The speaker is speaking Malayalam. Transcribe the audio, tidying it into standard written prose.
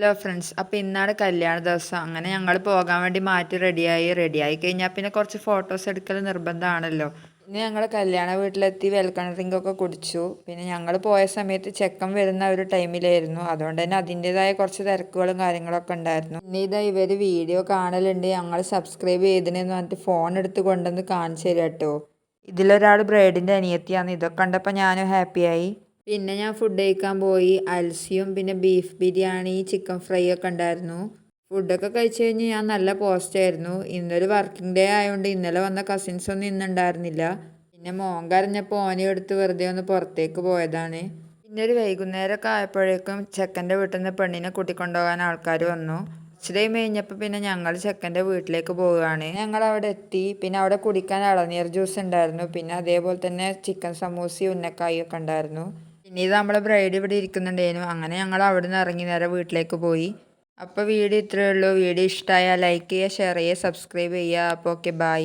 ഹലോ ഫ്രണ്ട്സ്, അപ്പോൾ ഇന്നാണ് കല്യാണ ദിവസം. അങ്ങനെ ഞങ്ങൾ പോകാൻ വേണ്ടി മാറ്റി റെഡിയായി കഴിഞ്ഞാൽ പിന്നെ കുറച്ച് ഫോട്ടോസ് എടുക്കൽ നിർബന്ധമാണല്ലോ. ഇന്ന് ഞങ്ങൾ കല്യാണ വീട്ടിലെത്തി വെൽക്കം ഡ്രിങ്ക് ഒക്കെ കുടിച്ചു. പിന്നെ ഞങ്ങൾ പോയ സമയത്ത് ചെക്കൻ വരുന്ന ഒരു ടൈമിലായിരുന്നു. അതുകൊണ്ട് തന്നെ അതിൻ്റെതായ കുറച്ച് തിരക്കുകളും കാര്യങ്ങളൊക്കെ ഉണ്ടായിരുന്നു. പിന്നെ ഇതാ ഇവർ വീഡിയോ കാണലുണ്ട്, ഞങ്ങൾ സബ്സ്ക്രൈബ് ചെയ്തിനെന്ന് പറഞ്ഞിട്ട് ഫോൺ എടുത്ത് കൊണ്ടുവന്ന് കാണിച്ചു തരാം കേട്ടോ. ഇതിലൊരാൾ ബ്രൈഡിൻ്റെ അനിയത്തിയാണ്. ഇതൊക്കെ കണ്ടപ്പോൾ ഞാനും ഹാപ്പിയായി. പിന്നെ ഞാൻ ഫുഡ് കഴിക്കാൻ പോയി. അൽസിയും പിന്നെ ബീഫ് ബിരിയാണി, ചിക്കൻ ഫ്രൈ ഒക്കെ ഉണ്ടായിരുന്നു. ഫുഡൊക്കെ കഴിച്ച് കഴിഞ്ഞ് ഞാൻ നല്ല പോസ്റ്റായിരുന്നു. ഇന്നൊരു വർക്കിംഗ് ഡേ ആയതുകൊണ്ട് ഇന്നലെ വന്ന കസിൻസ് ഒന്നും ഇന്നുണ്ടായിരുന്നില്ല. പിന്നെ മോൻ കരഞ്ഞപ്പോൾ ഓനെ എടുത്ത് വെറുതെ ഒന്ന് പുറത്തേക്ക് പോയതാണ്. പിന്നെ ഒരു വൈകുന്നേരമൊക്കെ ആയപ്പോഴേക്കും ചെക്കൻ്റെ വീട്ടിൽ നിന്ന് പെണ്ണിനെ കൂട്ടിക്കൊണ്ടുപോകാൻ ആൾക്കാർ വന്നു. കുറച്ച് ടൈം കഴിഞ്ഞപ്പോൾ പിന്നെ ഞങ്ങൾ ചെക്കൻ്റെ വീട്ടിലേക്ക് പോവുകയാണ്. ഞങ്ങൾ അവിടെ എത്തി. പിന്നെ അവിടെ കുടിക്കാൻ ഇളനീർ ജ്യൂസ് ഉണ്ടായിരുന്നു. പിന്നെ അതേപോലെ തന്നെ ചിക്കൻ സമൂസയും ഉന്നക്കായും ഒക്കെ ഉണ്ടായിരുന്നു. പിന്നെ ഇത് നമ്മളെ ബ്രൈഡ് ഇവിടെ ഇരിക്കുന്നുണ്ടായിരുന്നു. അങ്ങനെ ഞങ്ങൾ അവിടെ നിന്ന് ഇറങ്ങി നേരെ വീട്ടിലേക്ക് പോയി. അപ്പോൾ വീഡിയോ ഇത്രയേ ഉള്ളൂ. വീഡിയോ ഇഷ്ടമായാൽ ലൈക്ക് ചെയ്യുക, ഷെയർ ചെയ്യുക, സബ്സ്ക്രൈബ് ചെയ്യുക. അപ്പോൾ ഓക്കെ, ബൈ.